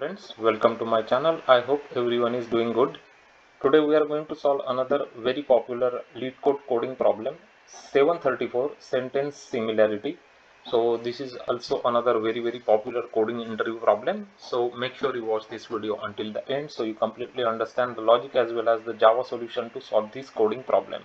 friends, welcome to my channel. I hope everyone is doing good. Today we are going to solve another very popular Leetcode coding problem, 734 sentence similarity. So this is also another very popular coding interview problem. So make sure you watch this video until the end so you completely understand the logic as well as the Java solution to solve this coding problem.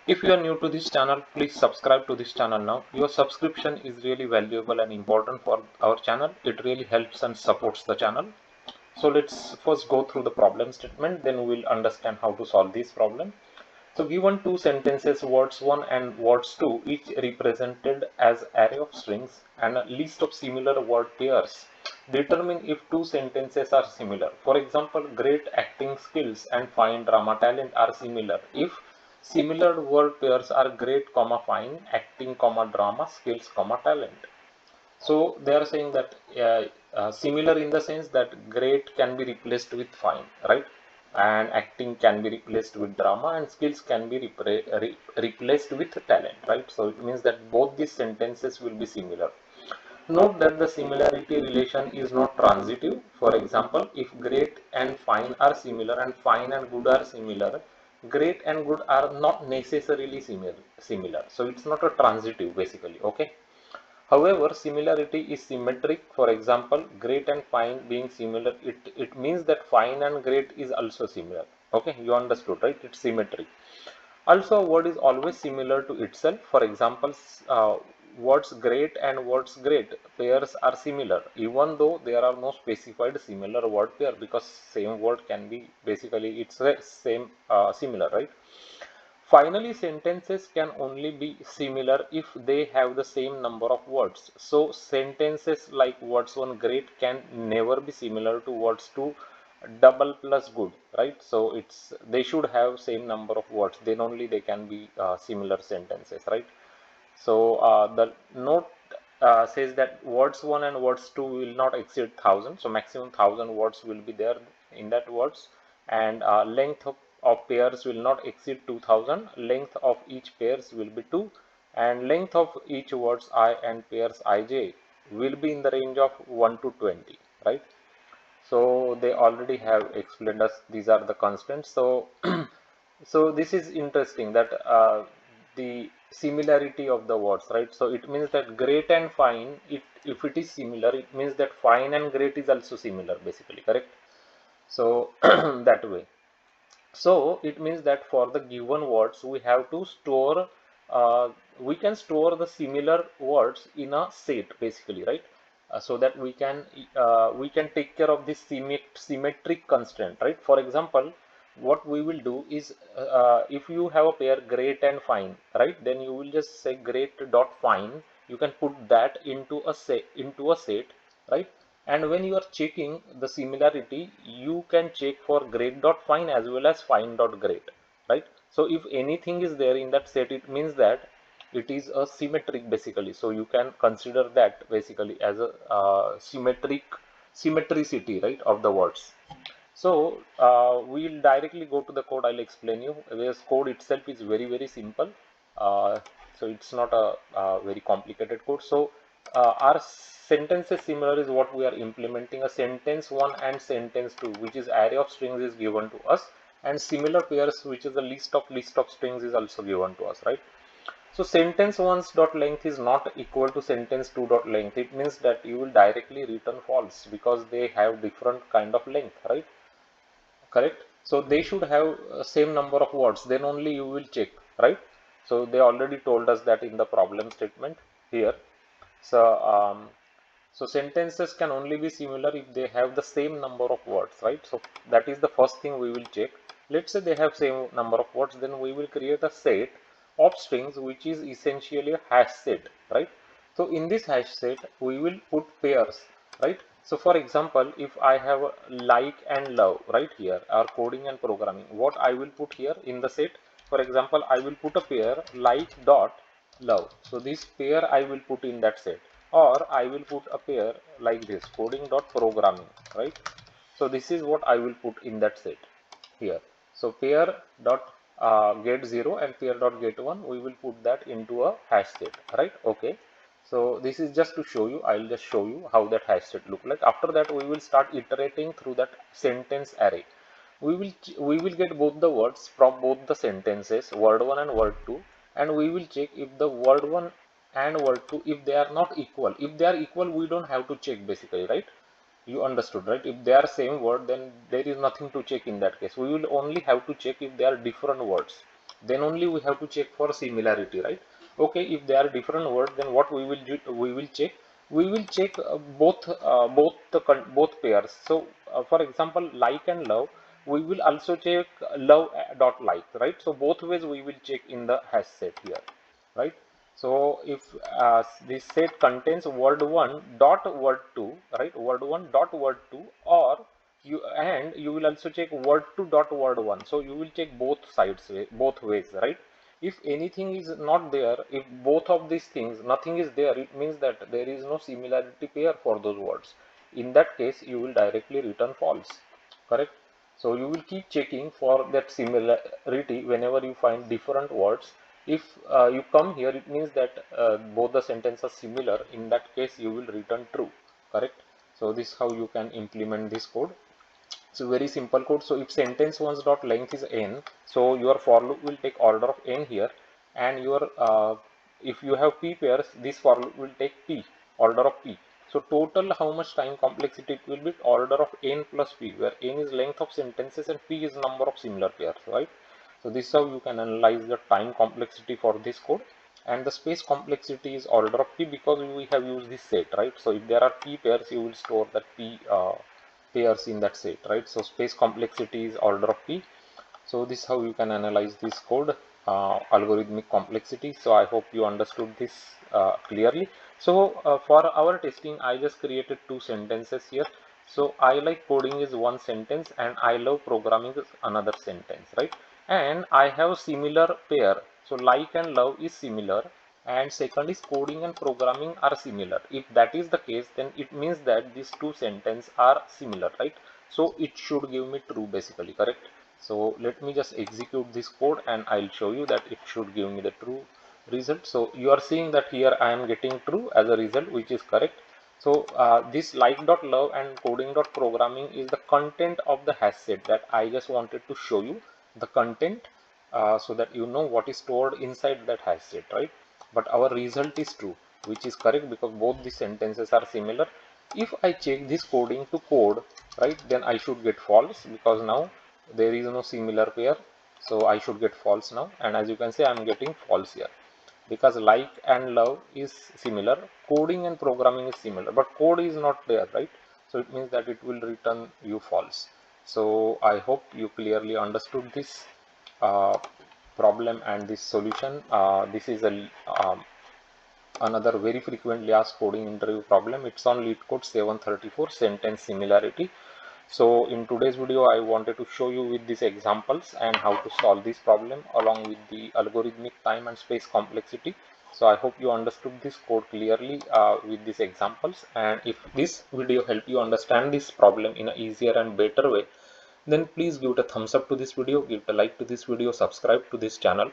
If you are new to this channel, please subscribe to this channel now. Your subscription is really valuable and important for our channel. It really helps and supports the channel. So let's first go through the problem statement, then we will understand how to solve this problem. So given two sentences, words 1 and words 2, each represented as array of strings and a list of similar word pairs. Determine if two sentences are similar. For example, great acting skills and fine drama talent are similar if similar word pairs are great, fine, acting, drama, skills, talent. So they are saying that similar in the sense that great can be replaced with fine, right? And acting can be replaced with drama and skills can be replaced with talent, right? So it means that both these sentences will be similar. Note that the similarity relation is not transitive. For example, if great and fine are similar and fine and good are similar, great and good are not necessarily similar. So it's not a transitive basically, okay? However, similarity is symmetric. For example, great and fine being similar, it means that fine and great is also similar. Okay, you understood, right? It's symmetric. Also, a word is always similar to itself. For example, words great and words great pairs are similar, even though there are no specified similar word pair, because same word can be basically it's the same similar, right? Finally, sentences can only be similar if they have the same number of words. So, sentences like words 1 great can never be similar to words 2 double plus good, right? So, they should have same number of words, then only they can be similar sentences, right? So, the note says that words 1 and words 2 will not exceed 1000. So, maximum 1000 words will be there in that words, and length of pairs will not exceed 2000. Length of each pairs will be 2, and length of each words I and pairs ij will be in the range of 1 to 20, right? So they already have explained us these are the constants. So so this is interesting that the similarity of the words, right? So it means that great and fine, if it is similar, it means that fine and great is also similar basically, correct? So that way. So it means that for the given words, we have to store, we can store the similar words in a set basically, right? So that we can take care of this symmetric constraint, right? For example, what we will do is if you have a pair great and fine, right? Then you will just say great dot fine. You can put that into a set, right? And when you are checking the similarity, you can check for great.fine as well as fine.great, right? So if anything is there in that set, it means that it is a symmetric basically. So you can consider that basically as a symmetricity, right, of the words. So we'll directly go to the code. I'll explain you. This code itself is very simple. Uh, so it's not a very complicated code. So our sentences similar is what we are implementing. A sentence 1 and sentence 2, which is array of strings, is given to us, and similar pairs, which is a list of strings, is also given to us, right? So sentence 1's dot length is not equal to sentence 2 dot length. It means that you will directly return false because they have different kind of length, right? Correct? So they should have same number of words, then only you will check, right? So they already told us that in the problem statement here. So so sentences can only be similar if they have the same number of words, right? So that is the first thing we will check. Let's say they have same number of words, then we will create a set of strings which is essentially a hash set, right? So in this hash set we will put pairs, right? So for example, if I have like and love right here, our coding and programming, what I will put here in the set, for example, I will put a pair like dot love. So this pair I will put in that set, or I will put a pair like this, coding dot programming, right? So this is what I will put in that set here. So pair dot get 0 and pair dot get 1, we will put that into a hash set, right? Okay. So this is just to show you. I'll just show you how that hash set look like. After that, we will start iterating through that sentence array. We will get both the words from both the sentences, word 1 and word 2, and we will check if the word 1 and word 2, if they are not equal. If they are equal, we don't have to check basically, right? You understood, right? If they are same word, then there is nothing to check in that case. We will only have to check if they are different words. Then only we have to check for similarity, right? Okay, if they are different words, then what we will do, we will check both pairs. So for example, like and love, we will also check love dot like, right? So both ways we will check in the hash set here, right? So if this set contains word 1 dot word 2, right? Word 1 dot word 2, or you will also check word 2 dot word 1. So you will check both sides, both ways, right? If anything is not there, if both of these things, nothing is there, it means that there is no similarity pair for those words. In that case, you will directly return false, correct? So you will keep checking for that similarity whenever you find different words. If you come here, it means that both the sentences are similar. In that case, you will return true, correct? So this is how you can implement this code. So very simple code. So if sentence one's dot length is n, so your for loop will take order of n here, and your if you have p pairs, this for loop will take p, order of p. So total how much time complexity it will be? Order of n plus p, where n is length of sentences and p is number of similar pairs, right? So this is how you can analyze the time complexity for this code. And the space complexity is order of p, because we have used this set, right? So if there are p pairs, you will store that p pairs in that set, right? So space complexity is order of p. So this is how you can analyze this code, algorithmic complexity. So I hope you understood this clearly. So for our testing, I just created two sentences here. So I like coding is one sentence, and I love programming is another sentence, right? And I have similar pair. So like and love is similar, and second is coding and programming are similar. If that is the case, then it means that these two sentences are similar, right? So it should give me true basically, correct? So let me just execute this code, and I'll show you that it should give me the true result. So you are seeing that here I am getting true as a result, which is correct. So this like.love and coding.programming is the content of the hash set that I just wanted to show you the content, so that you know what is stored inside that hash set, right? But our result is true, which is correct because both the sentences are similar. If I check this coding to code, right, then I should get false, because now there is no similar pair. So I should get false now, and as you can see, I am getting false here, because like and love is similar, coding and programming is similar, but code is not there, right? So it means that it will return you false. So I hope you clearly understood this problem and this solution. This is another very frequently asked coding interview problem. It's on Leetcode 734, sentence similarity. So in today's video, I wanted to show you with these examples and how to solve this problem along with the algorithmic time and space complexity. So I hope you understood this code clearly with these examples. And if this video helped you understand this problem in an easier and better way, then please give it a thumbs up to this video, give it a like to this video, subscribe to this channel.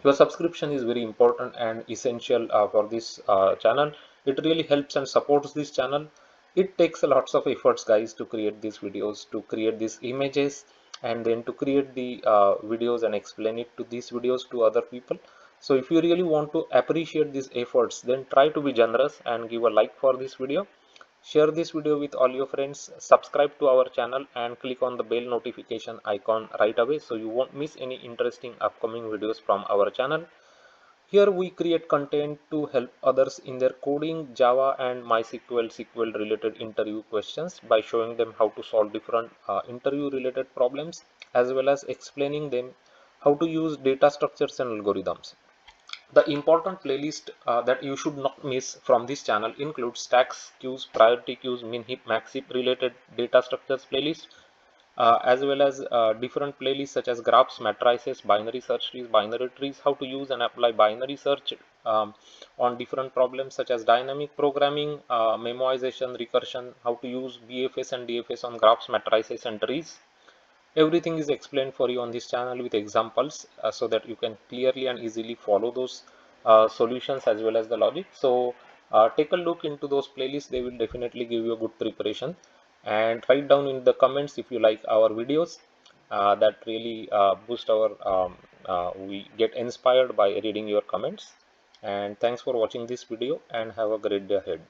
Your subscription is very important and essential for this channel. It really helps and supports this channel. It takes a lots of efforts, guys, to create these videos, to create these images, and then to create the videos and explain it to these videos to other people. So if you really want to appreciate these efforts, then try to be generous and give a like for this video. Share this video with all your friends, subscribe to our channel, and click on the bell notification icon right away so you won't miss any interesting upcoming videos from our channel. Here we create content to help others in their coding, Java and MySQL SQL related interview questions by showing them how to solve different interview related problems, as well as explaining them how to use data structures and algorithms. The important playlist that you should not miss from this channel includes stacks, queues, priority queues, min heap, max heap related data structures playlist, as well as different playlists such as graphs, matrices, binary search trees, binary trees, how to use and apply binary search on different problems such as dynamic programming, memoization, recursion, how to use BFS and DFS on graphs, matrices, and trees. Everything is explained for you on this channel with examples, so that you can clearly and easily follow those solutions as well as the logic. So Take a look into those playlists. They will definitely give you a good preparation. And write down in the comments if you like our videos. That really boost our we get inspired by reading your comments. And thanks for watching this video and have a great day ahead.